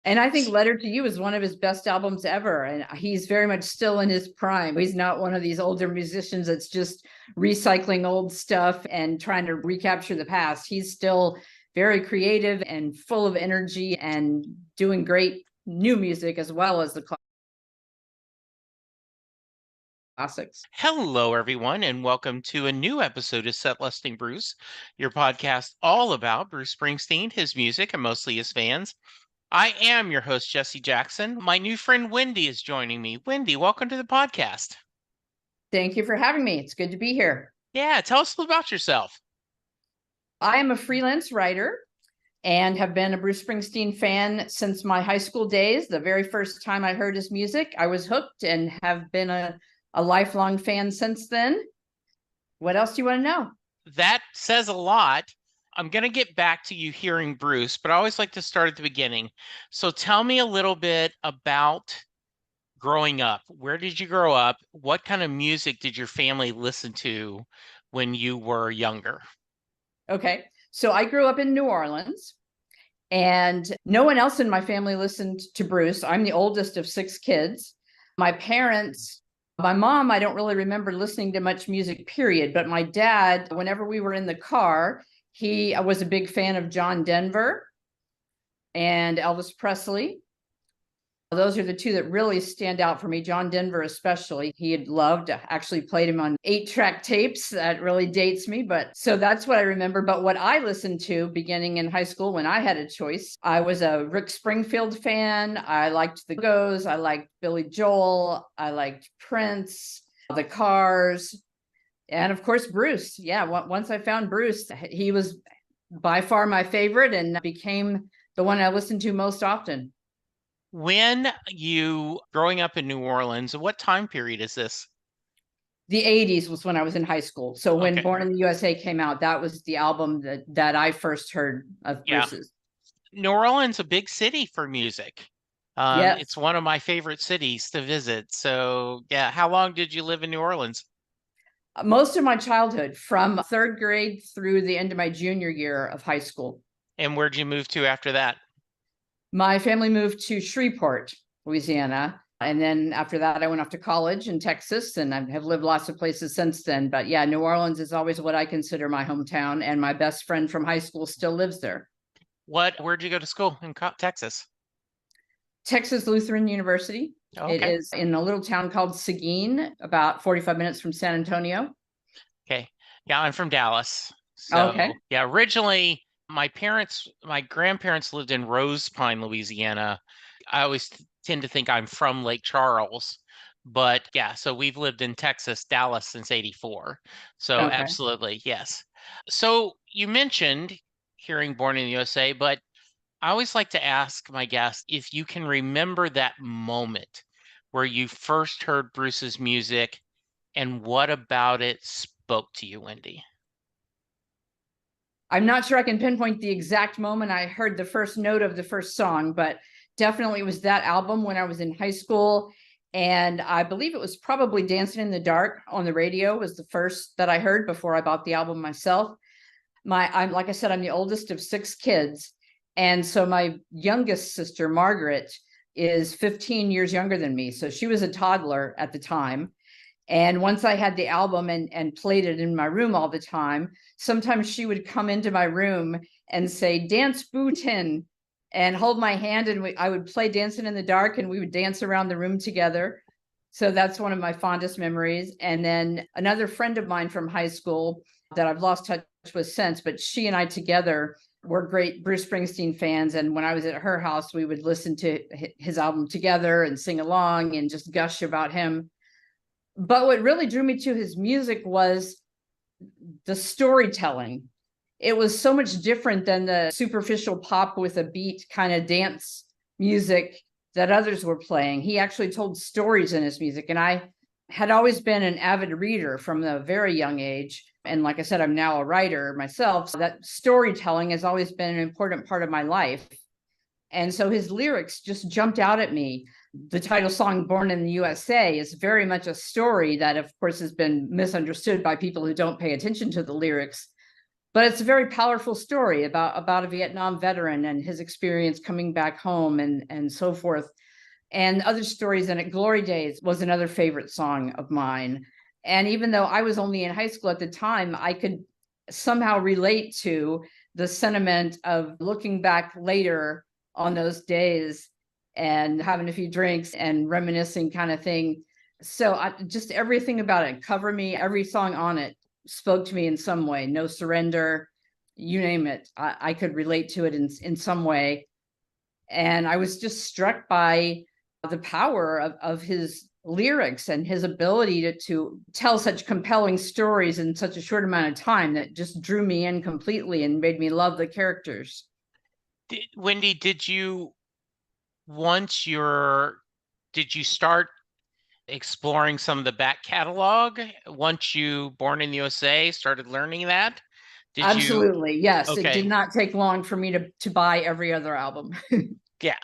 And I think Letter to You is one of his best albums ever. And he's very much still in his prime. He's not one of these older musicians that's just recycling old stuff and trying to recapture the past. He's still very creative and full of energy and doing great new music as well as the classics. Hello, everyone, and welcome to a new episode of Set Listing Bruce, your podcast all about Bruce Springsteen, his music, and mostly his fans. I am your host, Jesse Jackson. My new friend Wendi is joining me. Wendi, welcome to the podcast. Thank you for having me. It's good to be here. Yeah, tell us a little about yourself. I am a freelance writer and have been a Bruce Springsteen fan since my high school days. The very first time I heard his music, I was hooked and have been a lifelong fan since then. What else do you want to know? That says a lot. I'm going to get back to you hearing Bruce, but I always like to start at the beginning. So tell me a little bit about growing up. Where did you grow up? What kind of music did your family listen to when you were younger? Okay, so I grew up in New Orleans, and no one else in my family listened to Bruce. I'm the oldest of 6 kids. My mom, I don't really remember listening to much music, period. But my dad, whenever we were in the car, he was a big fan of John Denver and Elvis Presley. Those are the two that really stand out for me. John Denver especially. He had loved, actually played him on 8-track tapes. That really dates me. But so that's what I remember. But what I listened to beginning in high school when I had a choice, I was a Rick Springfield fan. I liked the Go-Go's. I liked Billy Joel. I liked Prince, the Cars, and of course, Bruce. Yeah, once I found Bruce, he was by far my favorite and became the one I listened to most often. When you growing up in New Orleans, what time period is this? The 80s was when I was in high school. So when Okay. Born in the USA came out, that was the album that I first heard of Bruce's. New Orleans, a big city for music. Yes. It's one of my favorite cities to visit. So yeah, how long did you live in New Orleans? Most of my childhood, from 3rd grade through the end of my junior year of high school. And where'd you move to after that? My family moved to Shreveport, Louisiana. And then after that, I went off to college in Texas, and I have lived lots of places since then. But yeah, New Orleans is always what I consider my hometown. And my best friend from high school still lives there. Where'd you go to school in Texas? Texas Lutheran University. Okay. It is in a little town called Seguin, about 45 minutes from San Antonio. Okay. Yeah, I'm from Dallas. So Okay. yeah, originally my grandparents lived in Rose Pine, Louisiana. I always tend to think I'm from Lake Charles, but yeah, so we've lived in Texas, Dallas since 84. So Okay. absolutely, yes. So you mentioned hearing Born in the USA, but I always like to ask my guests if you can remember that moment where you first heard Bruce's music and what about it spoke to you, Wendi? I'm not sure I can pinpoint the exact moment I heard the first note of the first song, but definitely it was that album when I was in high school. And I believe it was probably Dancing in the Dark on the radio was the first that I heard before I bought the album myself. I'm like I said, I'm the oldest of 6 kids. And so my youngest sister, Margaret, is 15 years younger than me. So she was a toddler at the time. And once I had the album and played it in my room all the time, sometimes she would come into my room and say, "Dance Bootin," and hold my hand, and I would play Dancing in the Dark, and we would dance around the room together. So that's one of my fondest memories. And then another friend of mine from high school that I've lost touch with since, but she and I together were great Bruce Springsteen fans. And when I was at her house, we would listen to his album together and sing along and just gush about him. But what really drew me to his music was the storytelling. It was so much different than the superficial pop with a beat kind of dance music that others were playing. He actually told stories in his music. And I had always been an avid reader from a very young age. And like I said, I'm now a writer myself. So that storytelling has always been an important part of my life. And so his lyrics just jumped out at me. The title song, Born in the USA, is very much a story that, of course, has been misunderstood by people who don't pay attention to the lyrics. but it's a very powerful story about a Vietnam veteran and his experience coming back home and so forth. And other stories in it. Glory Days was another favorite song of mine. And even though I was only in high school at the time, I could somehow relate to the sentiment of looking back later on those days and having a few drinks and reminiscing kind of thing. So just everything about it, Cover Me, every song on it spoke to me in some way. No Surrender, you name it. I could relate to it in some way. And I was just struck by the power of his lyrics and his ability to tell such compelling stories in such a short amount of time that just drew me in completely and made me love the characters. Wendy, once you're, did you start exploring some of the back catalog once you Born in the USA started learning that? Did you? Absolutely. Yes. It did Okay. not take long for me to buy every other album. Yeah.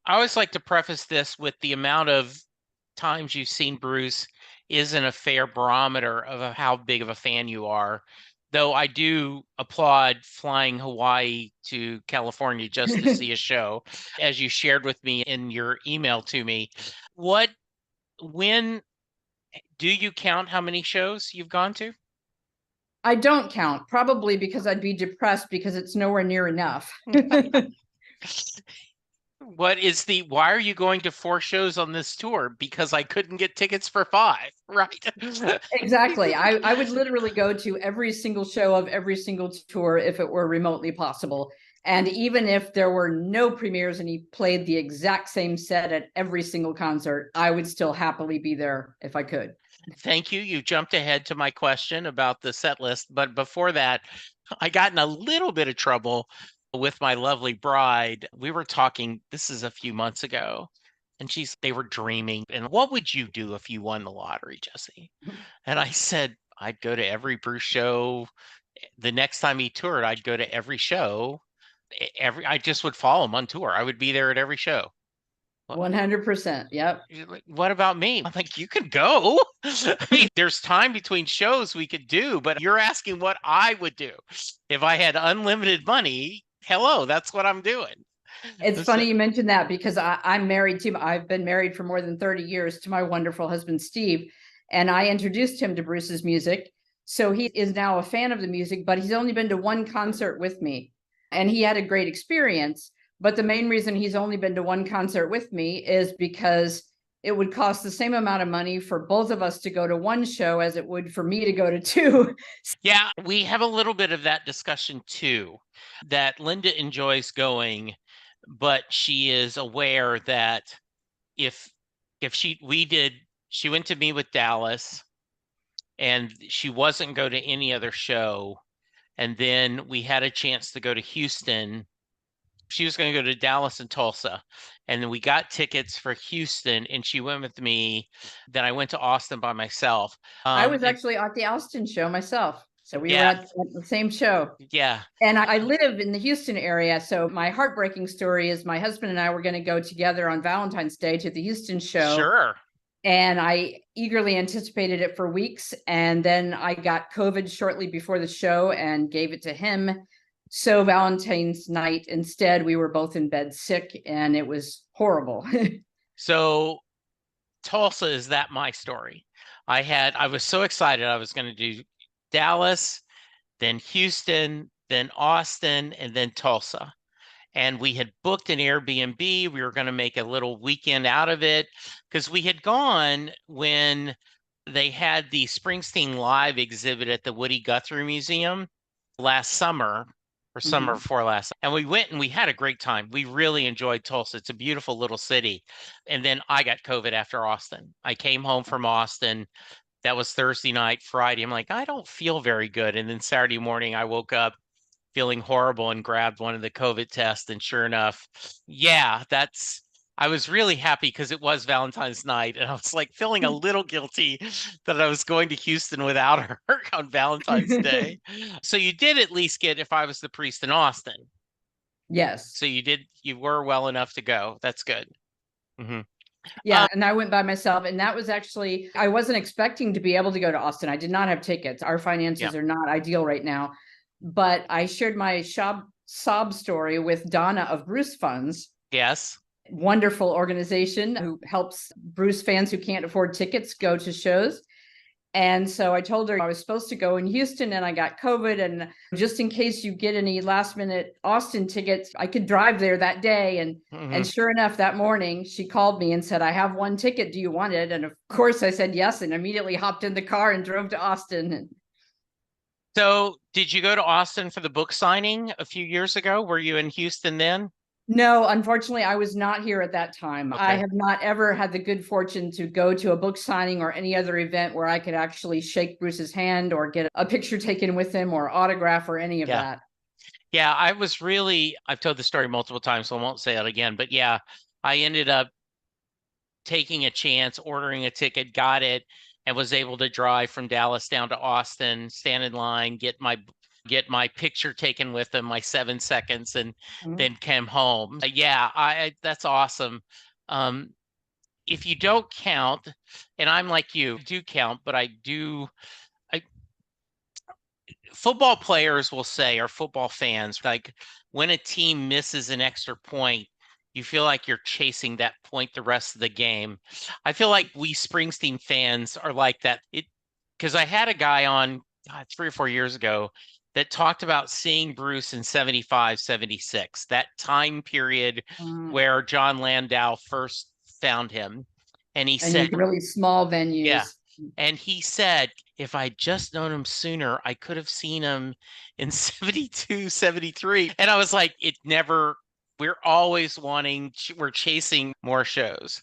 I always like to preface this with the amount of times you've seen Bruce isn't a fair barometer of how big of a fan you are. Though I do applaud flying Hawaii to California just to see a show, as you shared with me in your email to me. What, when do you count how many shows you've gone to? I don't count, probably because I'd be depressed because it's nowhere near enough. Why are you going to 4 shows on this tour? Because I couldn't get tickets for 5, right? Exactly. I would literally go to every single show of every single tour if it were remotely possible. And even if there were no premieres and he played the exact same set at every single concert, I would still happily be there if I could. Thank you. You jumped ahead to my question about the set list. But before that, I got in a little bit of trouble with my lovely bride. We were talking, this is a few months ago, and they were dreaming. And what would you do if you won the lottery, Jesse? And I said, I'd go to every Bruce show. The next time he toured, I'd go to every show. I just would follow him on tour. I would be there at every show. 100%. Yep. What about me? I'm like, you can go. I mean, there's time between shows we could do, but you're asking what I would do. If I had unlimited money, hello, that's what I'm doing. It's So, funny you mentioned that because I'm married to, I've been married for more than 30 years to my wonderful husband, Steve. And I introduced him to Bruce's music. So he is now a fan of the music, but he's only been to one concert with me. And he had a great experience. But the main reason he's only been to one concert with me is because it would cost the same amount of money for both of us to go to one show as it would for me to go to two. yeah, we have a little bit of that discussion too, that Linda enjoys going, but she is aware that if she went to me with Dallas and she wasn't go to any other show, and then we had a chance to go to Houston. She was going to go to Dallas and Tulsa, and then we got tickets for Houston, and she went with me. Then I went to Austin by myself. I was actually at the Austin show myself. So we were Yeah, at the same show. yeah, And I live in the Houston area. So my heartbreaking story is my husband and I were going to go together on Valentine's Day to the Houston show. sure. And I eagerly anticipated it for weeks. And then I got COVID shortly before the show and gave it to him. So Valentine's night, instead, we were both in bed sick and it was horrible. So Tulsa, is that my story? I was so excited. I was going to do Dallas, then Houston, then Austin, and then Tulsa. And we had booked an Airbnb. We were going to make a little weekend out of it because we had gone when they had the Springsteen Live exhibit at the Woody Guthrie Museum last summer or summer before last. And we went and we had a great time. We really enjoyed Tulsa. It's a beautiful little city. And then I got COVID after Austin. I came home from Austin. That was Thursday night, Friday. I'm like, I don't feel very good. And then Saturday morning, I woke up feeling horrible and grabbed one of the COVID tests. And sure enough, yeah, I was really happy because it was Valentine's night. And I was like feeling a little guilty that I was going to Houston without her on Valentine's Day. So you did at least get If I Was the Priest in Austin. Yes. So you were well enough to go. That's good. Mm-hmm. Yeah. And I went by myself. And that was actually, I wasn't expecting to be able to go to Austin. I did not have tickets. Our finances are not ideal right now. but I shared my sob story with Donna of Bruce Funds. Yes. Wonderful organization who helps Bruce fans who can't afford tickets go to shows. And so I told her I was supposed to go in Houston and I got COVID. And just in case you get any last minute Austin tickets, I could drive there that day. And sure enough, that morning she called me and said, I have one ticket. Do you want it? And of course I said yes, and immediately hopped in the car and drove to Austin. So did you go to Austin for the book signing a few years ago? Were you in Houston then? No, unfortunately, I was not here at that time. I Okay. have not ever had the good fortune to go to a book signing or any other event where I could actually shake Bruce's hand or get a picture taken with him or autograph or any of Yeah. that. Yeah, I've told the story multiple times, so I won't say it again. But yeah, I ended up taking a chance, ordering a ticket, got it, and was able to drive from Dallas down to Austin, stand in line, get my picture taken with them, my 7 seconds, and then came home. Yeah, I that's awesome. Um, if you don't count, and I'm like you, do count, but I football players will say, or football fans, like when a team misses an extra point, you feel like you're chasing that point the rest of the game. I feel like we Springsteen fans are like that. Because I had a guy on 3 or 4 years ago that talked about seeing Bruce in 75, 76, that time period where John Landau first found him. And he And said, in really small yeah. venues. And he said, if I'd just known him sooner, I could have seen him in 72, 73. And I was like, we're always we're chasing more shows.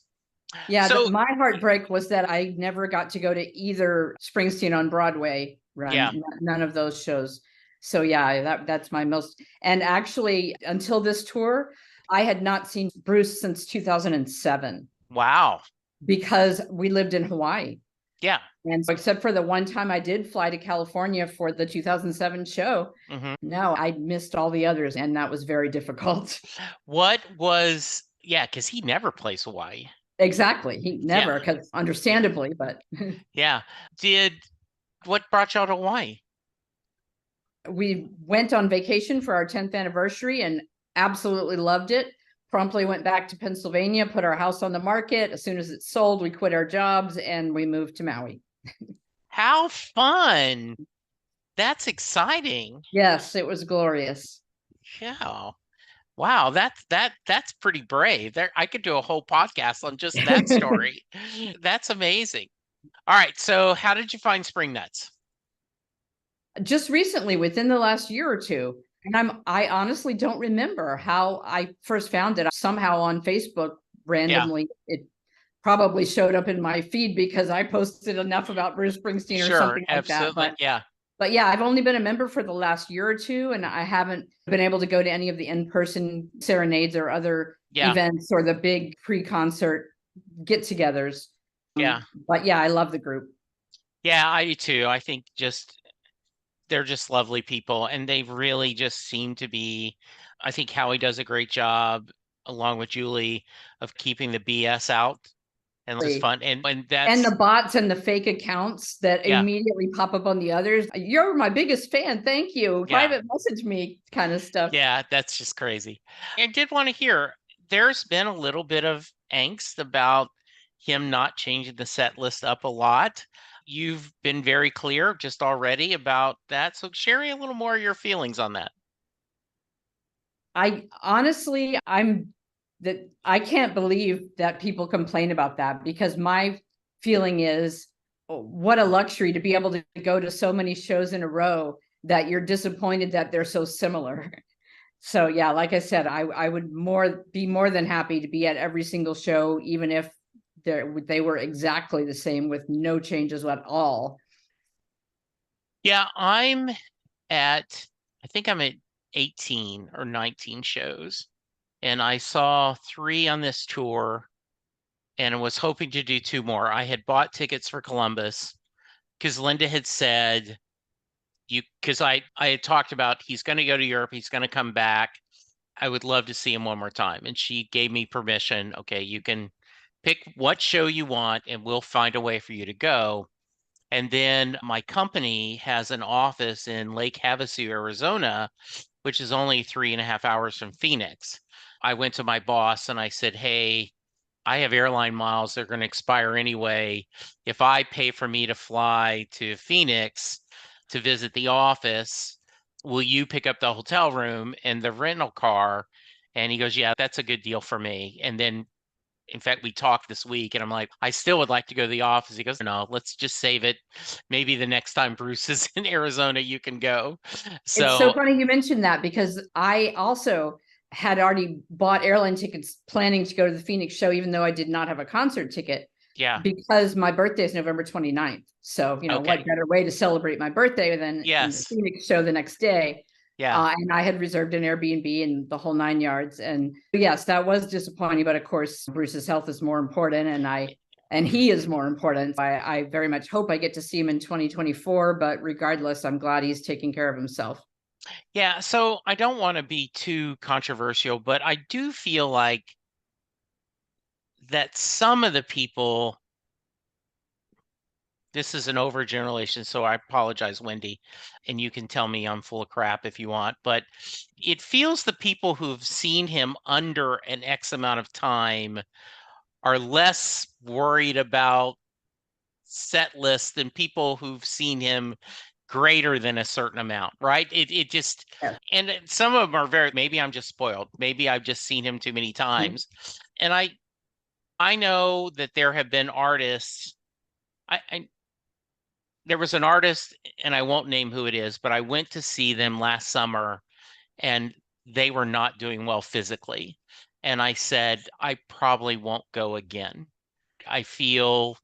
Yeah, So, my heartbreak was that I never got to go to either Springsteen on Broadway yeah. run, none of those shows. So yeah, that's my most, and actually until this tour, I had not seen Bruce since 2007 Wow. because we lived in Hawaii. Yeah. And so except for the one time I did fly to California for the 2007 show, no, I missed all the others, and that was very difficult. Yeah, because he never plays Hawaii. Exactly. He Yeah. never, because understandably, but Yeah. What brought y'all to Hawaii? we went on vacation for our 10th anniversary and absolutely loved it. Promptly went back to Pennsylvania, put our house on the market. As soon as it sold, we quit our jobs and we moved to Maui. How fun. That's exciting. Yes, it was glorious. Yeah. Wow, that's pretty brave. There, I could do a whole podcast on just that story. That's amazing. All right, so how did you find spring nuts? Just recently, within the last year or two. And I honestly don't remember how I first found it. Somehow on Facebook, randomly, it probably showed up in my feed because I posted enough about Bruce Springsteen or Sure, something like absolutely. that. Yeah. But yeah, I've only been a member for the last year or two, and I haven't been able to go to any of the in-person serenades or other events or the big pre-concert get-togethers. Yeah. But yeah, I love the group. Yeah, I do too. I think they're just lovely people, and they really just seem to be. I think Howie does a great job, along with Julie, of keeping the BS out, and it's fun. And And the bots and the fake accounts that immediately pop up on the others. You're my biggest fan. Thank you. Private message me kind of stuff. Yeah, that's just crazy. I did want to hear, there's been a little bit of angst about him not changing the set list up a lot. You've been very clear just already about that. So sharing a little more of your feelings on that. I honestly, I can't believe that people complain about that, because my feeling is, oh, what a luxury to be able to go to so many shows in a row that you're disappointed that they're so similar. So yeah, like I said, I would be more than happy to be at every single show, even if they were exactly the same with no changes at all. Yeah, I think I'm at 18 or 19 shows, and I saw 3 on this tour and was hoping to do 2 more. I had bought tickets for Columbus because Linda had said, because I had talked about he's going to go to Europe, he's going to come back. I would love to see him one more time. And she gave me permission. Okay, you can pick what show you want and we'll find a way for you to go. And then my company has an office in Lake Havasu, Arizona, which is only 3.5 hours from Phoenix. I went to my boss and I said, hey, I have airline miles. They're going to expire anyway. If I pay for me to fly to Phoenix to visit the office, will you pick up the hotel room and the rental car? And he goes, yeah, that's a good deal for me. And then, in fact, we talked this week and I'm like, I still would like to go to the office. He goes, no, let's just save it. Maybe the next time Bruce is in Arizona, you can go. It's so So, funny you mentioned that because I also had already bought airline tickets planning to go to the Phoenix show, even though I did not have a concert ticket yeah, because my birthday is November 29th. So, what okay. better way to celebrate my birthday than in the Yes. Phoenix show the next day? Yeah. And I had reserved an Airbnb and the whole 9 yards. And yes, that was disappointing. But of course, Bruce's health is more important. And he is more important. I very much hope I get to see him in 2024. But regardless, I'm glad he's taking care of himself. Yeah, so I don't want to be too controversial, but I do feel like that some of the people, this is an overgeneralization, so I apologize, Wendy, and you can tell me I'm full of crap if you want, but it feels the people who've seen him under an X amount of time are less worried about set lists than people who've seen him greater than a certain amount, right? It just, Yes. and some of them are very, maybe I'm just spoiled. Maybe I've just seen him too many times. And I know that there have been artists. I there was an artist, and I won't name who it is, but I went to see them last summer and they were not doing well physically. And I said, I probably won't go again. I feel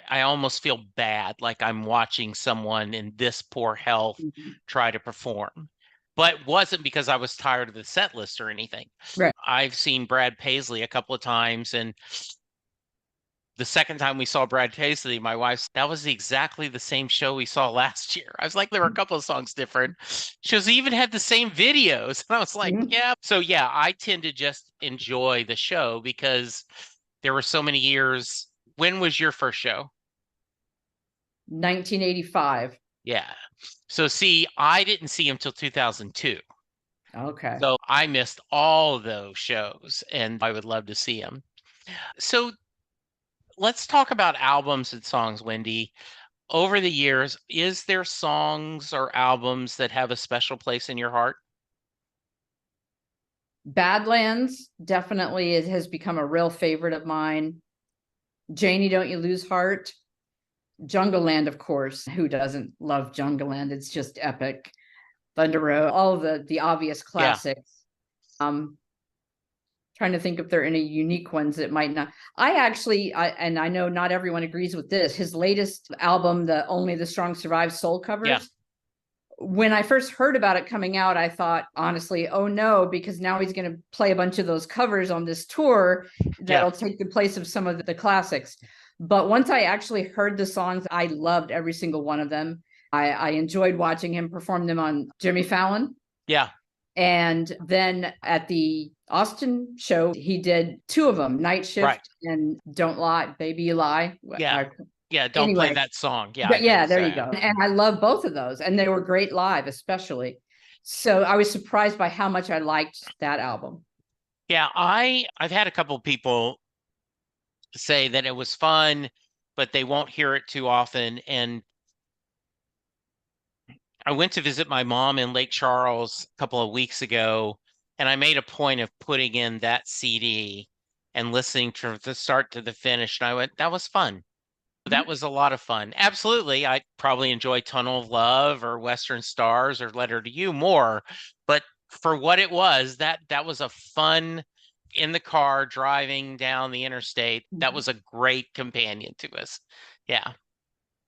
I almost feel bad, like I'm watching someone in this poor health Mhm. try to perform. But it wasn't because I was tired of the set list or anything. Right. I've seen Brad Paisley a couple of times, and the second time we saw Brad Paisley, my wife, that was exactly the same show we saw last year. I was like, there were a couple of songs different. She goes, even had the same videos. And I was like, Mhm. yeah. So yeah, I tend to just enjoy the show because there were so many years. When was your first show? 1985. Yeah. So see, I didn't see him till 2002. Okay. So I missed all those shows and I would love to see him. So let's talk about albums and songs, Wendy. Over the years, is there songs or albums that have a special place in your heart? Badlands definitely has become a real favorite of mine. Janie, Don't You Lose Heart. Jungle Land, of course. Who doesn't love Jungle Land? It's just epic. Thunder Road, all of the obvious Yeah. classics. Trying to think if there are any unique ones that might not. And I know not everyone agrees with this. His latest album, the Only the Strong Survive Soul Yeah. covers. When I first heard about it coming out, I thought, honestly, oh no, because now he's going to play a bunch of those covers on this tour Yeah. that'll take the place of some of the classics. But once I actually heard the songs, I loved every single one of them. I enjoyed watching him perform them on Jimmy Fallon. Yeah. And then at the Austin show, he did two of them, Night Right. Shift and Don't Lie, Baby You Lie. Yeah. Yeah. Don't play Anyway, that song. Yeah, I but get yeah, what there you're you saying. go. And I love both of those. And they were great live, especially. So I was surprised by how much I liked that album. Yeah, I've had a couple people say that it was fun, but they won't hear it too often. And I went to visit my mom in Lake Charles a couple of weeks ago, and I made a point of putting in that CD and listening to the start to the finish. And I went, that was fun. That was a lot of fun. Absolutely. I probably enjoy Tunnel of Love or Western Stars or Letter to You more, but for what it was, that was a fun in the car driving down the interstate. That was a great companion to us. Yeah.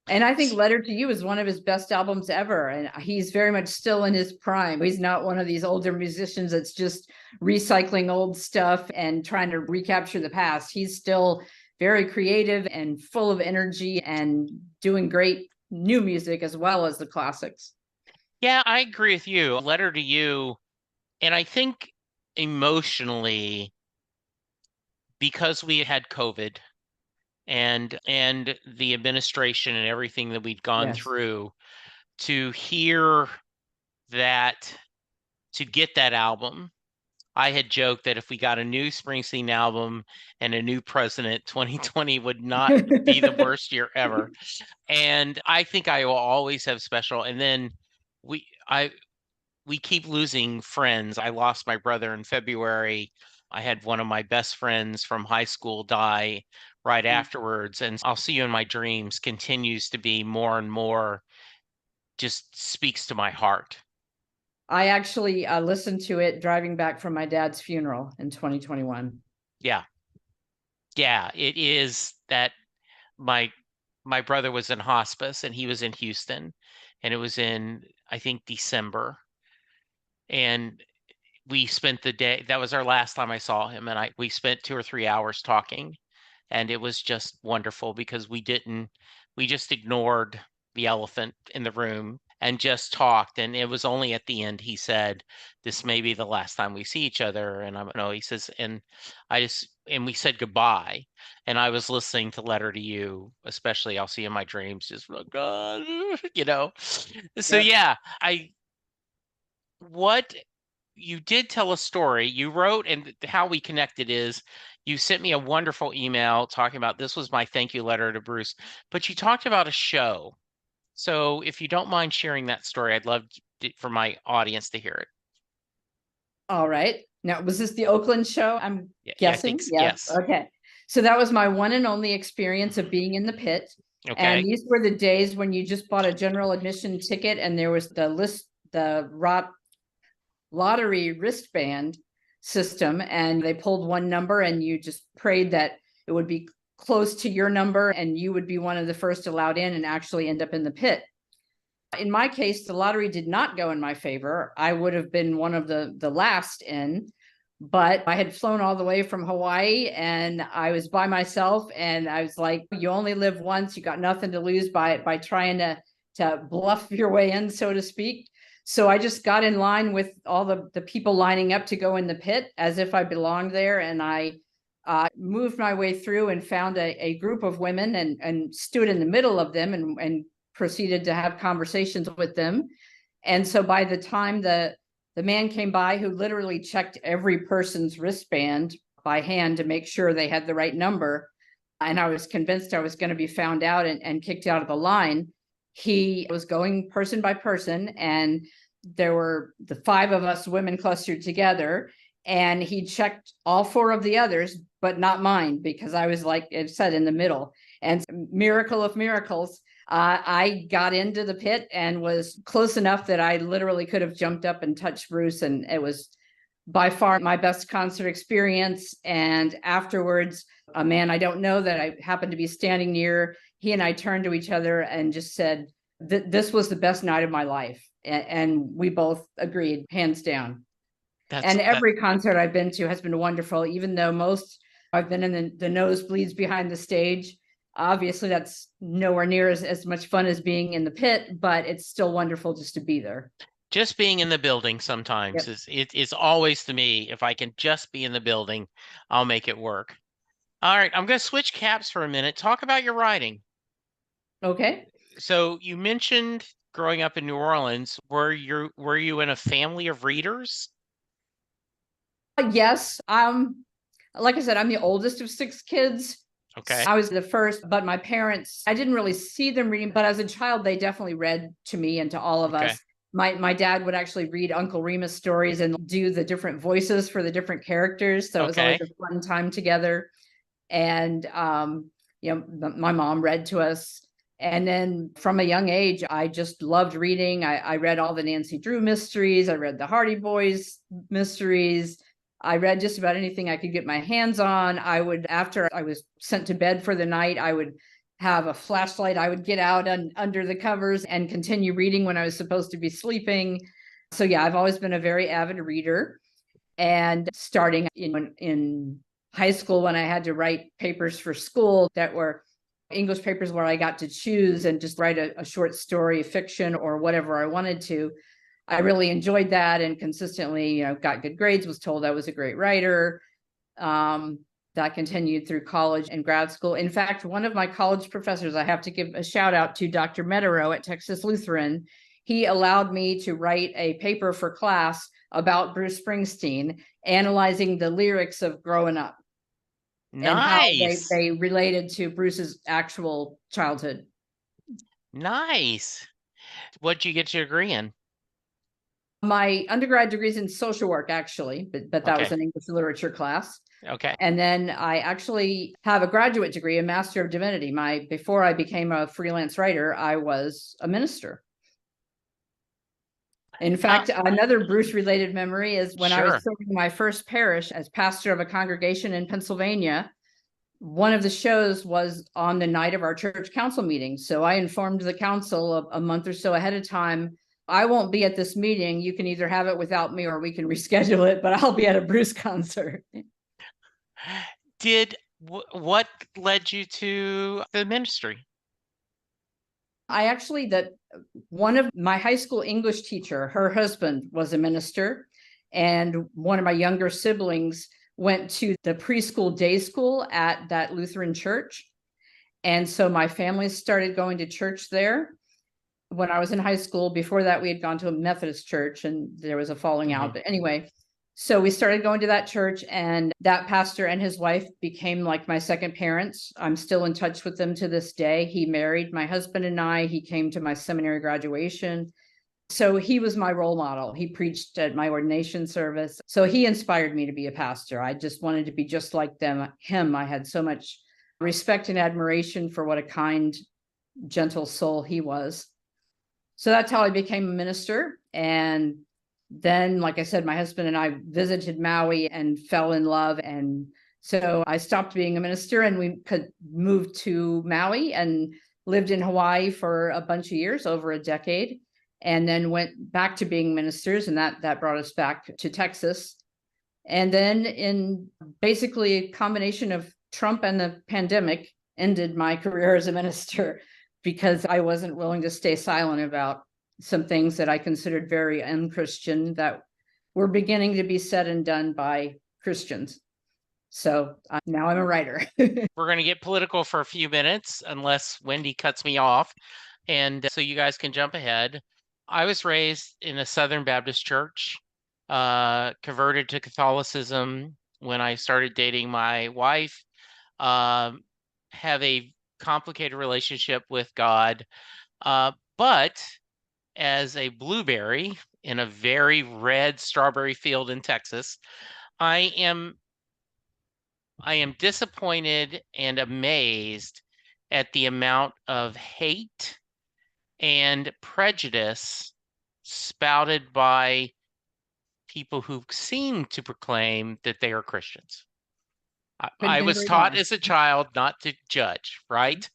And I think Letter to You is one of his best albums ever. And he's very much still in his prime. He's not one of these older musicians that's just recycling old stuff and trying to recapture the past. He's still very creative and full of energy and doing great new music as well as the classics. Yeah, I agree with you. Letter to You. And I think emotionally, because we had COVID and the administration and everything that we'd gone Yes. through to hear that, to get that album. I had joked that if we got a new Springsteen album and a new president, 2020 would not be the worst year ever. And I think I will always have special. And then we I we keep losing friends. I lost my brother in February. I had one of my best friends from high school die right afterwards. And I'll See You in My Dreams continues to be more and more, just speaks to my heart. I actually listened to it driving back from my dad's funeral in 2021. Yeah. Yeah, it is that my my brother was in hospice and he was in Houston, and it was in, I think, December. And we spent the day, that was our last time I saw him, and we spent 2 or 3 hours talking, and it was just wonderful because we just ignored the elephant in the room and just talked. And it was only at the end he said, "This may be the last time we see each other." And I'm no, he says, and we said goodbye. And I was listening to Letter to You, especially I'll See You in My Dreams, just like, God, you know. So Yep. yeah, I what you did tell a story you wrote, and how we connected is you sent me a wonderful email talking about, this was my thank you letter to Bruce, but you talked about a show. So if you don't mind sharing that story, I'd love for my audience to hear it. All right. Now, was this the Oakland show? I'm Yeah, yeah, I think guessing. Yeah. yes. Okay. So that was my one and only experience of being in the pit. And Okay. these were the days when you just bought a general admission ticket and there was the lottery wristband system, and they pulled one number and you just prayed that it would be close to your number and you would be one of the first allowed in and actually end up in the pit. In my case, the lottery did not go in my favor. I would have been one of the last in, but I had flown all the way from Hawaii and I was by myself, and I was like, you only live once, you got nothing to lose by trying to bluff your way in, so to speak. So I just got in line with all the people lining up to go in the pit as if I belonged there. And I moved my way through and found a group of women and stood in the middle of them and proceeded to have conversations with them. And so by the time the man came by who literally checked every person's wristband by hand to make sure they had the right number, and I was convinced I was going to be found out and kicked out of the line, he was going person by person, and there were the 5 of us women clustered together, and he checked all 4 of the others, but not mine, because I was, like it said, in the middle. And miracle of miracles, I got into the pit and was close enough that I literally could have jumped up and touched Bruce, and it was by far my best concert experience. And afterwards, a man I don't know that I happened to be standing near, he and I turned to each other and just said, this was the best night of my life. And we both agreed, hands down. And every concert I've been to has been wonderful, even though most I've been in the nosebleeds behind the stage. Obviously, that's nowhere near as much fun as being in the pit, but it's still wonderful just to be there. Just being in the building sometimes is always, to me, if I can just be in the building, I'll make it work. All right, I'm going to switch caps for a minute. Talk about your writing. Okay. So you mentioned growing up in New Orleans. Were you in a family of readers? Yes. Like I said, I'm the oldest of 6 kids. Okay. I was the first, but my parents, I didn't really see them reading, but as a child, they definitely read to me and to all of us. My dad would actually read Uncle Remus stories and do the different voices for the different characters. So it was always a fun time together. And, my mom read to us. And then from a young age, I just loved reading. I read all the Nancy Drew mysteries. I read the Hardy Boys mysteries. I read just about anything I could get my hands on. After I was sent to bed for the night, I would have a flashlight. I would get out under the covers and continue reading when I was supposed to be sleeping. So yeah, I've always been a very avid reader. And starting in high school, when I had to write papers for school that were English papers where I got to choose and just write a short story, fiction, or whatever I wanted to, I really enjoyed that and consistently, got good grades, was told I was a great writer. That continued through college and grad school. In fact, one of my college professors, I have to give a shout out to Dr. Meadow at Texas Lutheran. He allowed me to write a paper for class about Bruce Springsteen, analyzing the lyrics of Growing Up and how Nice. they related to Bruce's actual childhood. Nice. What'd you get your degree in? My undergrad degree is in social work, actually, but that was Okay. an English literature class. Okay. And then I actually have a graduate degree, a Master of Divinity. Before I became a freelance writer, I was a minister. In fact, another Bruce related memory is when I was Sure. serving my first parish as pastor of a congregation in Pennsylvania. One of the shows was on the night of our church council meeting. So I informed the council a month or so ahead of time, I won't be at this meeting. You can either have it without me or we can reschedule it, but I'll be at a Bruce concert. What led you to the ministry? I actually, that one of my high school English teacher, her husband was a minister, and one of my younger siblings went to the preschool day school at that Lutheran church. And so my family started going to church there when I was in high school. Before that, we had gone to a Methodist church and there was a falling out. But anyway, so we started going to that church, and that pastor and his wife became like my second parents. I'm still in touch with them to this day. He married my husband and I. He came to my seminary graduation. So he was my role model. He preached at my ordination service. So he inspired me to be a pastor. I just wanted to be just like him. I had so much respect and admiration for what a kind, gentle soul he was. So that's how I became a minister. And then, like I said, my husband and I visited Maui and fell in love. And so I stopped being a minister and we could move to Maui and lived in Hawaii for a bunch of years, over a decade, and then went back to being ministers. And that brought us back to Texas. And then in basically a combination of Trump and the pandemic ended my career as a minister because I wasn't willing to stay silent about some things that I considered very unchristian that were beginning to be said and done by Christians. So now I'm a writer. We're going to get political for a few minutes unless Wendi cuts me off. And so you guys can jump ahead. I was raised in a Southern Baptist church, converted to Catholicism when I started dating my wife, have a complicated relationship with God. But as a blueberry in a very red strawberry field in Texas, I am disappointed and amazed at the amount of hate and prejudice spouted by people who seem to proclaim that they are Christians. I was taught as a child not to judge, right?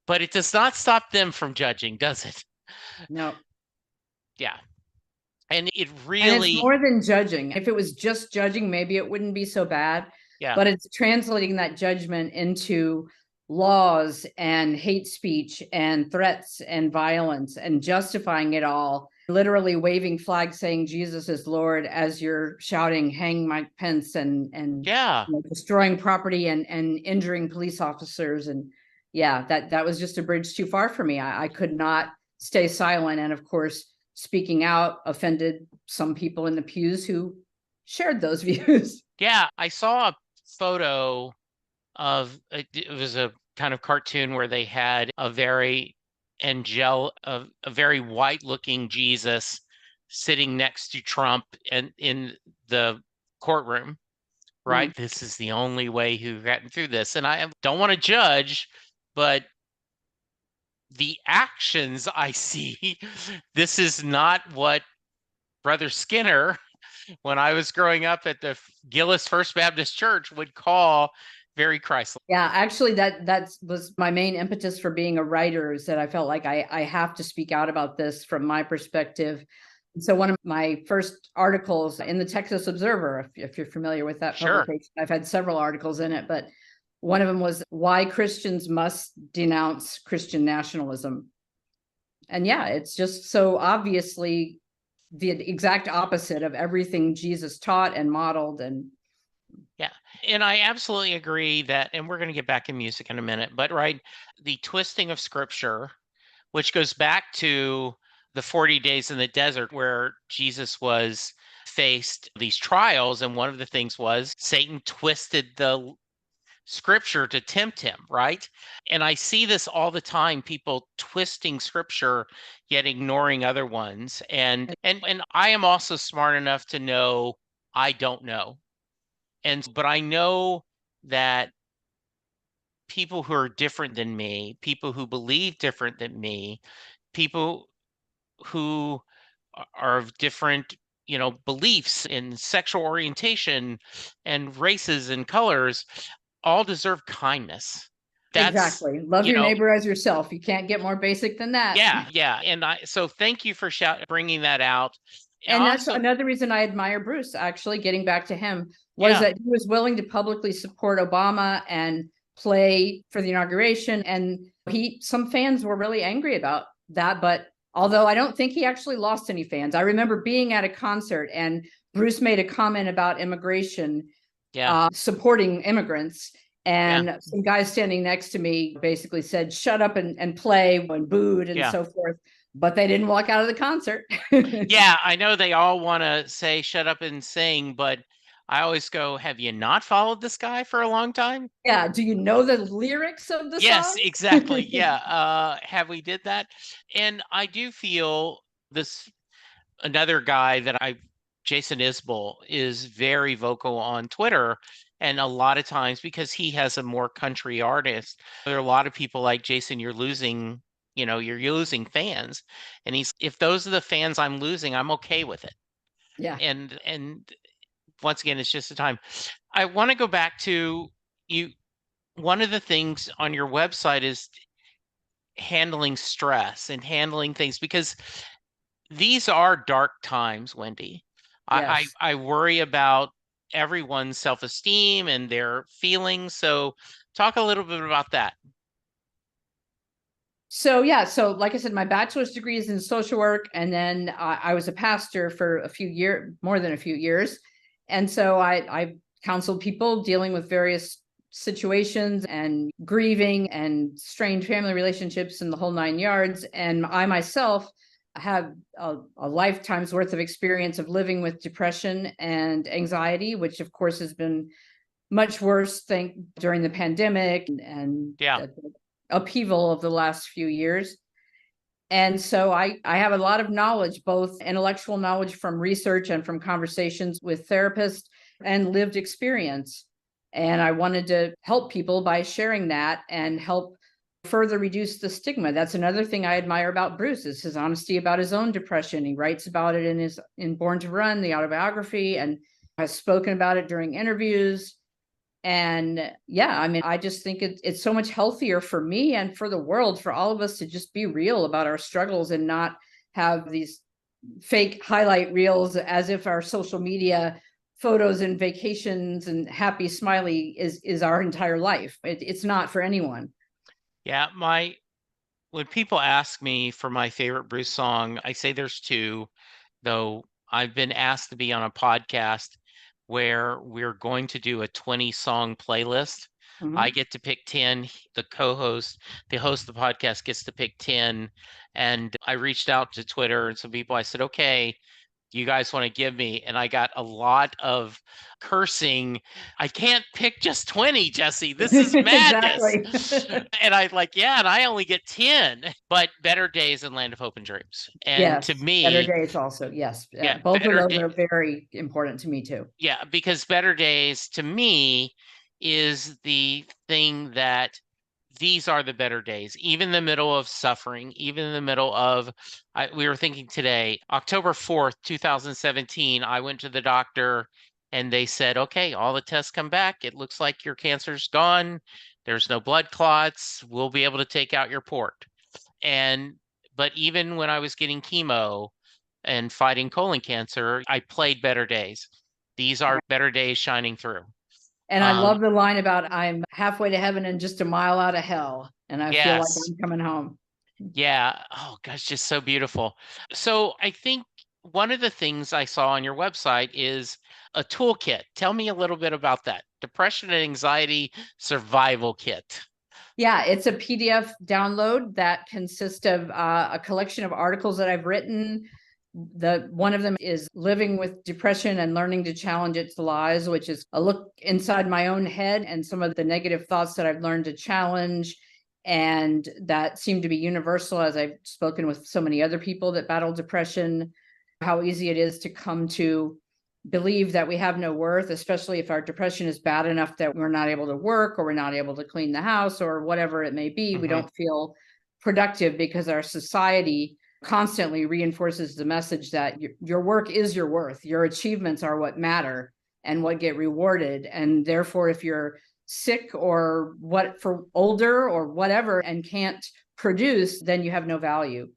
But it does not stop them from judging, does it? No. Yeah. And it And really, it's more than judging. If it was just judging, maybe it wouldn't be so bad. yeah. But it's translating that judgment into laws and hate speech and threats and violence and justifying it all, literally waving flags saying Jesus is Lord as you're shouting, hang Mike Pence, and Yeah. destroying property and injuring police officers. And yeah, that was just a bridge too far for me. I could not stay silent. And of course, speaking out offended some people in the pews who shared those views. Yeah, I saw a photo of it was a kind of cartoon where they had a very a very white looking Jesus sitting next to Trump and in the courtroom, right? This is the only way who've gotten through this. And I don't want to judge, but the actions I see, this is not what Brother Skinner, when I was growing up at the Gillis First Baptist Church, would call very Christ-like. Yeah, actually, that was my main impetus for being a writer, is that I felt like I have to speak out about this from my perspective. So one of my first articles in the Texas Observer, if you're familiar with that publication, I've had several articles in it, but one of them was why Christians must denounce Christian nationalism. And yeah, it's just so obviously the exact opposite of everything Jesus taught and modeled. And Yeah. And I absolutely agree that, and we're going to get back in music in a minute, but right, the twisting of scripture, which goes back to the 40 days in the desert where Jesus was faced these trials. And one of the things was Satan twisted the scripture to tempt him, right? And I see this all the time, people twisting scripture yet ignoring other ones. And I am also smart enough to know I don't know. But I know that people who are different than me, people who believe different than me, people who are of different, beliefs in sexual orientation and races and colors all deserve kindness. That's, Exactly. Love you your know, neighbor as yourself. You can't get more basic than that. yeah, yeah. And so thank you for bringing that out. And And that's also, another reason I admire Bruce, actually, getting back to him, was yeah, that he was willing to publicly support Obama and play for the inauguration. And some fans were really angry about that. But although I don't think he actually lost any fans, I remember being at a concert and Bruce made a comment about immigration, yeah, supporting immigrants. yeah, And some guy standing next to me basically said, shut up and play, and booed and yeah. so forth. But they didn't walk out of the concert. Yeah, I know they all want to say shut up and sing, but I always go, have you not followed this guy for a long time? Yeah. Do you know the lyrics of the Yes, song? exactly. Yeah. Have we did that? And I do feel this another guy that Jason Isbell is very vocal on Twitter. And a lot of times because he has a more country artist, there are a lot of people like Jason, you're losing fans. And if those are the fans I'm losing, I'm okay with it. Yeah. And once again, it's just a time. I want to go back to you. One of the things on your website is handling stress and handling things because these are dark times, Wendi. Yes. I worry about everyone's self-esteem and their feelings. So talk a little bit about that. So yeah, so like I said, my bachelor's degree is in social work, and then I was a pastor for a few years, more than a few years, and so I counseled people dealing with various situations and grieving and strained family relationships and the whole nine yards. And I myself have a lifetime's worth of experience of living with depression and anxiety, which of course has been much worse, during the pandemic and Yeah. the upheaval of the last few years. And so I have a lot of knowledge, both intellectual knowledge from research and from conversations with therapists and lived experience. And I wanted to help people by sharing that and help further reduce the stigma. That's another thing I admire about Bruce, is his honesty about his own depression. He writes about it in Born to Run, the autobiography, and has spoken about it during interviews. And yeah, I mean, I just think it's so much healthier for me and for the world, for all of us to just be real about our struggles and not have these fake highlight reels as if our social media photos and vacations and happy smiley is our entire life. It's not for anyone. Yeah. When people ask me for my favorite Bruce song, I say there's two, though I've been asked to be on a podcast where we're going to do a 20 song playlist. I Mhm. get to pick 10. The host of the podcast gets to pick 10. And I reached out to Twitter and some people, I said, okay, you guys want to give me? And I got a lot of cursing. I can't pick just 20, Jesse. This is madness. Exactly. And I like, yeah, and I only get 10, but Better Days and Land of Hope and Dreams. And to Yes, Better me, Days also. Yes, yeah, both of those are very important to me too. yeah, because Better Days to me is the thing that these are the better days, even in the middle of suffering, even in the middle of, we were thinking today, October 4th, 2017, I went to the doctor and they said, okay, all the tests come back. It looks like your cancer's gone. There's no blood clots. We'll be able to take out your port. And, but even when I was getting chemo and fighting colon cancer, I played Better Days. These are better days shining through. And I love the line about I'm halfway to heaven and just a mile out of hell. And I feel like Yes. I'm coming home. Yeah. Oh gosh, just so beautiful. So I think one of the things I saw on your website is a toolkit. Tell me a little bit about that. Depression and Anxiety Survival Kit. Yeah, it's a PDF download that consists of a collection of articles that I've written. One of them is Living with Depression and Learning to Challenge Its Lies, which is a look inside my own head and some of the negative thoughts that I've learned to challenge, and that seem to be universal as I've spoken with so many other people that battle depression, how easy it is to come to believe that we have no worth, especially if our depression is bad enough that we're not able to work or we're not able to clean the house or whatever it may be. We don't feel productive because our society constantly reinforces the message that your work is your worth. Your achievements are what matter and what get rewarded. And therefore, if you're sick or what for older or whatever and can't produce, then you have no value.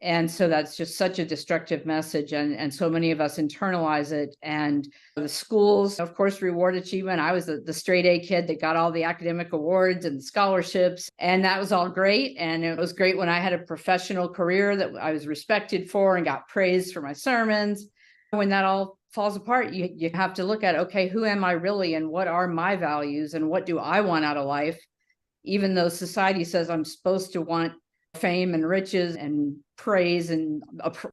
And so that's just such a destructive message. And so many of us internalize it. And the schools, of course, reward achievement. I was the straight A kid that got all the academic awards and scholarships. And that was all great. And it was great when I had a professional career that I was respected for and got praised for my sermons. When that all falls apart, you have to look at, okay, who am I really? And what are my values? And what do I want out of life? Even though society says I'm supposed to want fame and riches and praise and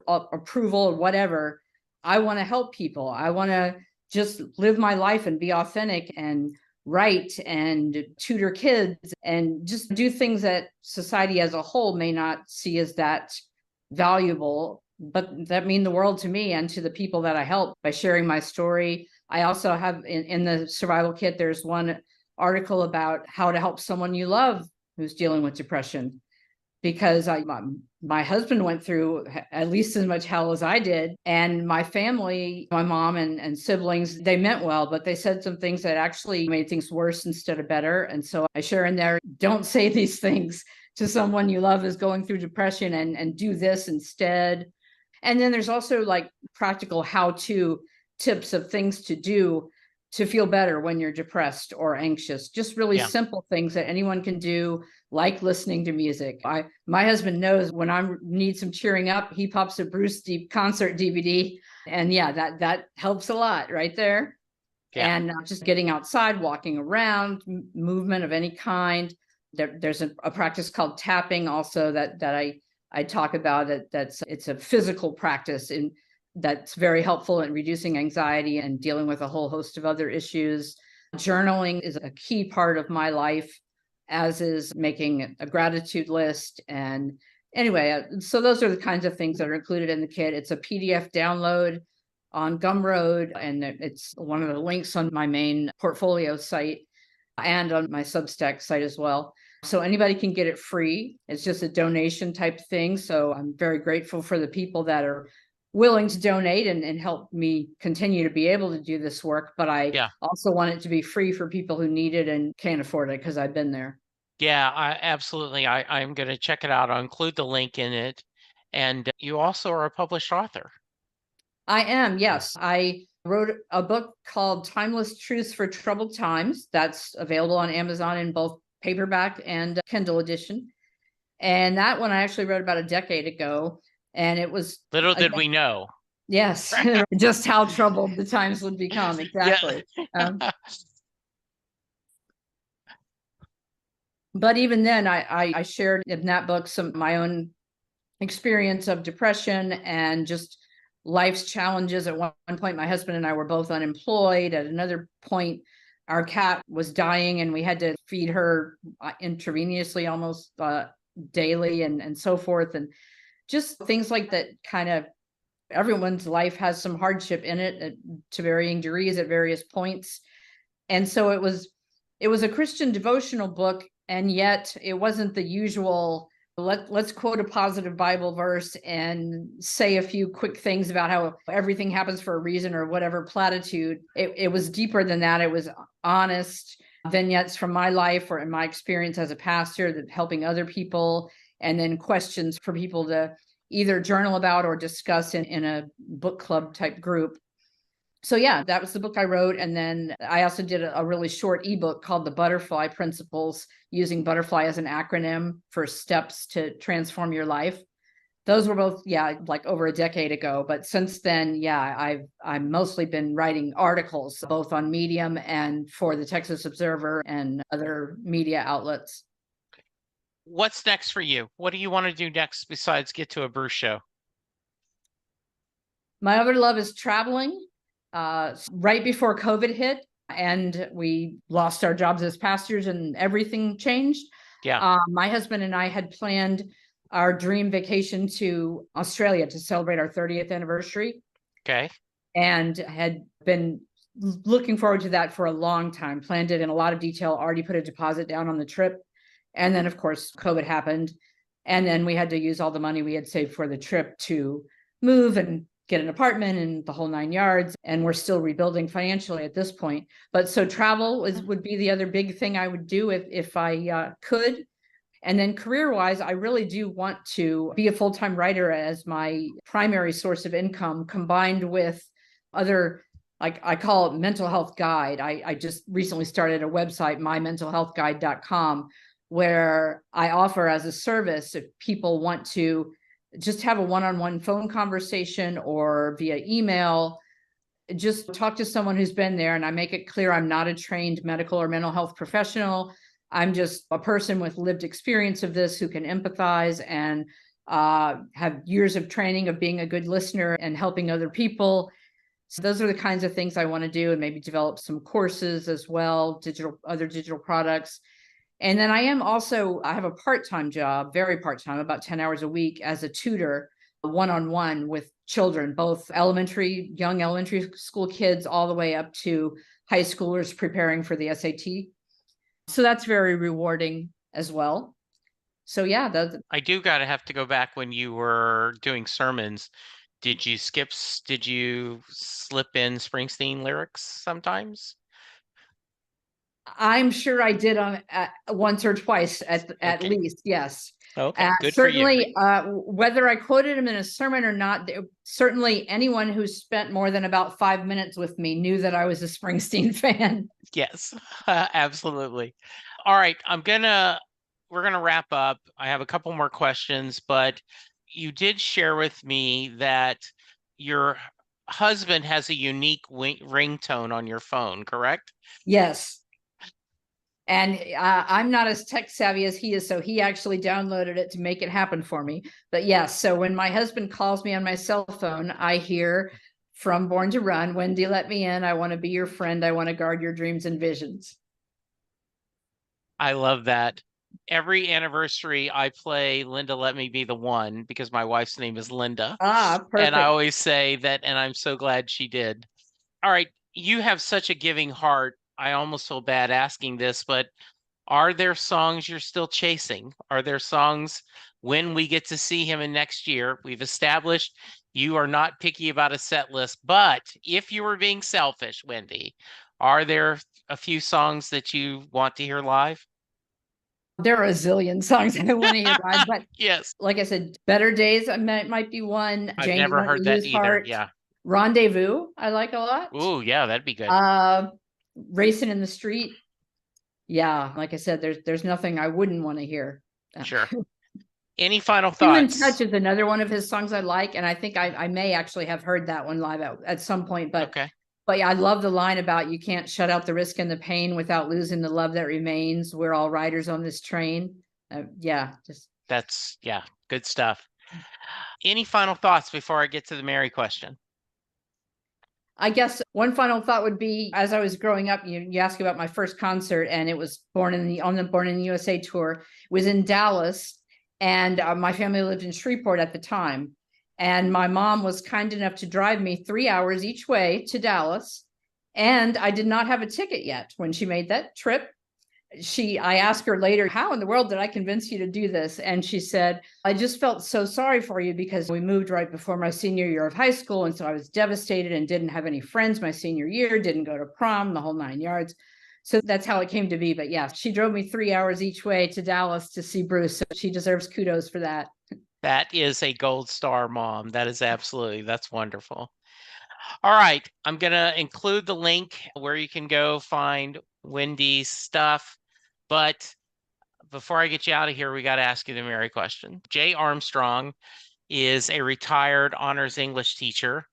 approval or whatever, I want to help people. I want to just live my life and be authentic and write and tutor kids and just do things that society as a whole may not see as that valuable, but that mean the world to me and to the people that I help by sharing my story. I also have in the survival kit, there's one article about how to help someone you love who's dealing with depression, because my husband went through at least as much hell as I did. And my family, my mom and siblings, they meant well, but they said some things that actually made things worse instead of better. And so I share in there, don't say these things to someone you love is going through depression, and do this instead. And then there's also like practical how-to tips of things to do to feel better when you're depressed or anxious. Just really simple things that anyone can do, like listening to music. My husband knows when I need some cheering up, he pops a Bruce Deep concert DVD. And yeah, that helps a lot right there. Yeah. And just getting outside, walking around, movement of any kind. There's a practice called tapping also that I talk about. It's a physical practice that's very helpful in reducing anxiety and dealing with a whole host of other issues. Journaling is a key part of my life, as is making a gratitude list. And anyway, so those are the kinds of things that are included in the kit. It's a PDF download on Gumroad, and it's one of the links on my main portfolio site and on my Substack site as well. So anybody can get it free. It's just a donation type thing. So I'm very grateful for the people that are willing to donate and help me continue to be able to do this work. But I also want it to be free for people who need it and can't afford it, because I've been there. Yeah, absolutely. I'm going to check it out. I'll include the link in it. And you also are a published author. I am, yes. I wrote a book called Timeless Truths for Troubled Times. That's available on Amazon in both paperback and Kindle edition. And that one I actually wrote about a decade ago. And it was little did we know. Yes, just how troubled the times would become. Exactly. But even then, I shared in that book some of my own experience of depression and just life's challenges. At one point, my husband and I were both unemployed. At another point, our cat was dying and we had to feed her intravenously almost daily and so forth. And just things like that. Kind of everyone's life has some hardship in it to varying degrees at various points. And so it was a Christian devotional book, and yet it wasn't the usual let's quote a positive Bible verse and say a few quick things about how everything happens for a reason or whatever platitude. It was deeper than that. It was honest vignettes from my life or in my experience as a pastor, that helping other people, and then questions for people to either journal about or discuss in a book club type group. So yeah, that was the book I wrote. And then I also did a really short ebook called The Butterfly Principles, using butterfly as an acronym for steps to transform your life. Those were both, yeah, like over a decade ago. But since then, yeah, I've mostly been writing articles, both on Medium and for the Texas Observer and other media outlets. What's next for you? What do you want to do next besides get to a Bruce show? My other love is traveling. Right before COVID hit and we lost our jobs as pastors and everything changed, Yeah. my husband and I had planned our dream vacation to Australia to celebrate our 30th anniversary Okay. and had been looking forward to that for a long time, planned it in a lot of detail, already put a deposit down on the trip. And then, of course, COVID happened. And then we had to use all the money we had saved for the trip to move and get an apartment and the whole 9 yards. And we're still rebuilding financially at this point. But so travel would be the other big thing I would do if I could. And then career wise, I really do want to be a full time writer as my primary source of income, combined with other, like I call it mental health guide. I just recently started a website, mymentalhealthguide.com, where I offer as a service if people want to just have a one on one phone conversation or via email. Just talk to someone who's been there, and I make it clear I'm not a trained medical or mental health professional. I'm just a person with lived experience of this who can empathize and have years of training of being a good listener and helping other people. So those are the kinds of things I want to do, and maybe develop some courses as well, other digital products. And then I have a part-time job, very part-time, about 10 hours a week as a tutor, one-on-one with children, both young elementary school kids, all the way up to high schoolers preparing for the SAT. So that's very rewarding as well. So yeah, I do gotta have to go back when you were doing sermons. Did you slip in Springsteen lyrics sometimes? I'm sure I did on once or twice at Okay. least. Yes. Okay. Good for you. Certainly, whether I quoted him in a sermon or not, certainly anyone who spent more than about 5 minutes with me knew that I was a Springsteen fan. Yes, absolutely. All right, we're gonna wrap up. I have a couple more questions, but you did share with me that your husband has a unique ringtone on your phone, correct? Yes. And I'm not as tech savvy as he is, so he actually downloaded it to make it happen for me. But yes, so when my husband calls me on my cell phone, I hear from Born to Run, Wendi, let me in. I want to be your friend. I want to guard your dreams and visions. I love that. Every anniversary, I play Linda Let Me Be the One because my wife's name is Linda. Ah, And I perfect. always say that, and I'm so glad she did. All right, you have such a giving heart. I almost feel bad asking this, but are there songs you're still chasing? Are there songs when we get to see him in next year? We've established you are not picky about a set list, but if you were being selfish, Wendi, are there a few songs that you want to hear live? There are a zillion songs I want to hear live, but Yes, like I said, Better Days might be one. I've Jane, never Don't heard You that Lose either. Heart. Yeah. Rendezvous, I like a lot. Ooh, yeah, that'd be good. Uh, Racing in the Street. Yeah, like I said, there's nothing I wouldn't want to hear. Sure. Any final Human Touch thoughts? is another one of his songs I like, and I think I may actually have heard that one live at some point. Okay. But yeah, I love the line about you can't shut out the risk and the pain without losing the love that remains. We're all riders on this train. Yeah, just Yeah, good stuff. Any final thoughts before I get to the Mary question? I guess one final thought would be, as I was growing up, you asked about my first concert, and it was Born in the USA tour. It was in Dallas, and my family lived in Shreveport at the time. And my mom was kind enough to drive me 3 hours each way to Dallas. And I did not have a ticket yet when she made that trip. I asked her later, how in the world did I convince you to do this? And she said, I just felt so sorry for you because we moved right before my senior year of high school. And so I was devastated and didn't have any friends my senior year, didn't go to prom, the whole 9 yards. So that's how it came to be. But yeah, she drove me 3 hours each way to Dallas to see Bruce. So she deserves kudos for that. That is a gold star mom. That's wonderful. All right, I'm going to include the link where you can go find Wendy's stuff. But before I get you out of here, we got to ask you the Mary question. Jay Armstrong is a retired honors English teacher,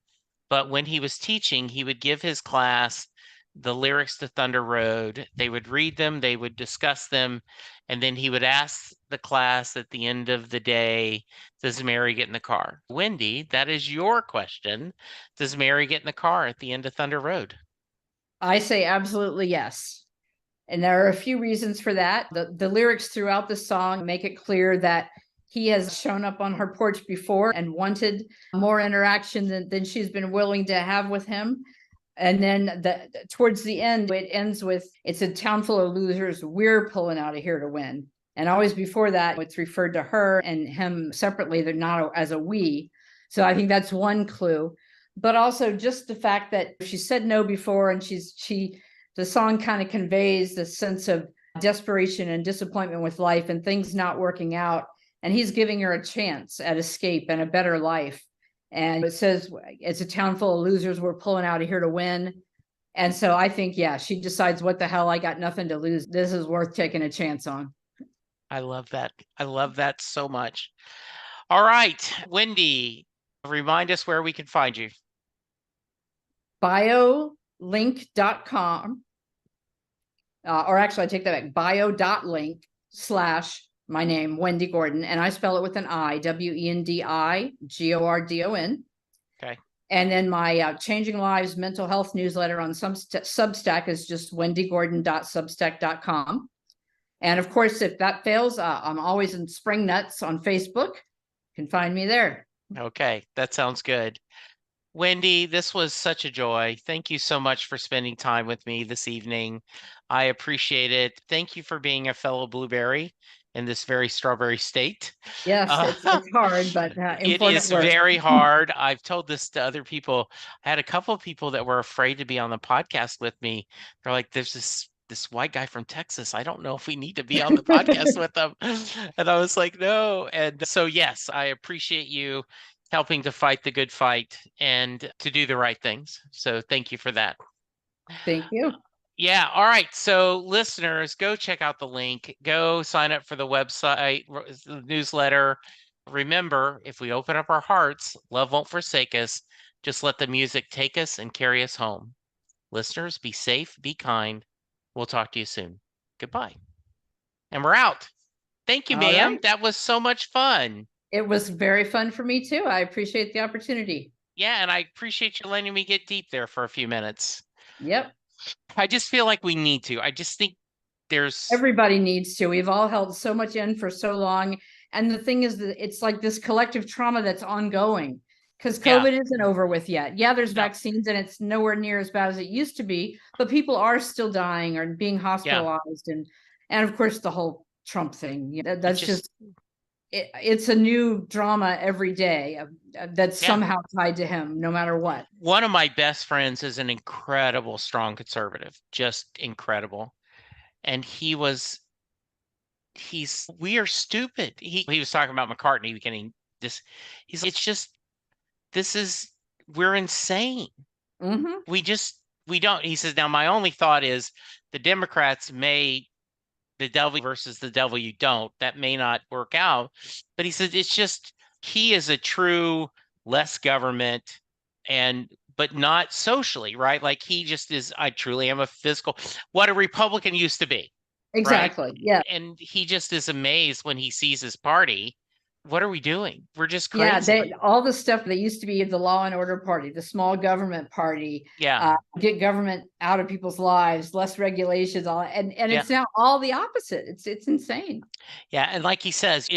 but when he was teaching, he would give his class the lyrics to Thunder Road. They would read them, they would discuss them, and then he would ask the class at the end of the day, does Mary get in the car? Wendi, that is your question. Does Mary get in the car at the end of Thunder Road? I say absolutely yes. And there are a few reasons for that. The lyrics throughout the song make it clear that he has shown up on her porch before and wanted more interaction than she's been willing to have with him. And then towards the end, it ends with, it's a town full of losers. We're pulling out of here to win. And always before that, it's referred to her and him separately. They're not as a we. So I think that's one clue. But also just the fact that she said no before, and the song kind of conveys the sense of desperation and disappointment with life and things not working out. And he's giving her a chance at escape and a better life. And it says, it's a town full of losers. We're pulling out of here to win. And so I think, yeah, she decides, what the hell? I got nothing to lose. This is worth taking a chance on. I love that. I love that so much. All right, Wendi, remind us where we can find you. Biolink.com. Or actually, I take that back. Bio.link/ my name, Wendi Gordon, and I spell it with an I, WENDI GORDON. Okay. And then my Changing Lives mental health newsletter on Substack is just wendygordon.substack.com. And of course, if that fails, I'm always in Spring Nuts on Facebook. You can find me there. Okay, that sounds good. Wendi, this was such a joy. Thank you so much for spending time with me this evening. I appreciate it. Thank you for being a fellow blueberry in this very strawberry state. Yes, it's hard, but it is work. very hard. I've told this to other people. I had a couple of people that were afraid to be on the podcast with me. They're like, there's this white guy from Texas. I don't know if we need to be on the podcast with them. And I was like, no. And so, yes, I appreciate you helping to fight the good fight and to do the right things. So thank you for that. Thank you. Yeah. All right. So listeners, go check out the link. Go sign up for the website, the newsletter. Remember, if we open up our hearts, love won't forsake us. Just let the music take us and carry us home. Listeners, be safe, be kind. We'll talk to you soon. Goodbye. And we're out. Thank you, ma'am. Right. That was so much fun. It was very fun for me too. I appreciate the opportunity. Yeah, and I appreciate you letting me get deep there for a few minutes. Yep. I just feel like we need to. I just think everybody needs to. We've all held so much in for so long. And the thing is that it's like this collective trauma that's ongoing, because COVID isn't over with yet. Yeah, there's vaccines and it's nowhere near as bad as it used to be, but people are still dying or being hospitalized. And of course, the whole Trump thing, that's just it's a new drama every day that's somehow tied to him, no matter what. One of my best friends is an incredible, strong conservative, just incredible. And we are stupid. He was talking about McCartney getting this. We're insane. Mm-hmm. We don't. He says, now my only thought is the Democrats the devil versus the devil you don't, that may not work out. But he says it's just, he is a true less government but not socially, right? Like he just is, I truly am a physical, what a Republican used to be. Exactly. Right? Yeah. And he just is amazed when he sees his party. What are we doing? We're just crazy. Yeah, all the stuff that used to be the law and order party, the small government party, get government out of people's lives, less regulations, all, and it's now all the opposite. It's insane. Yeah, and like he says,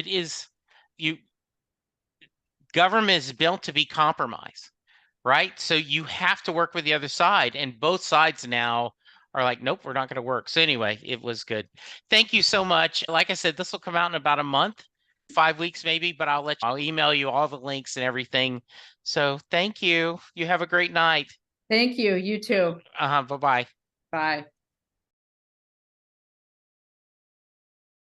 government is built to be compromised, right? So you have to work with the other side, and both sides now are like, nope, we're not going to work. So anyway, it was good. Thank you so much. Like I said, this will come out in about a month. 5 weeks maybe, but I'll email you all the links and everything. So thank you. You have a great night. Thank you. You too. Bye-bye. Bye.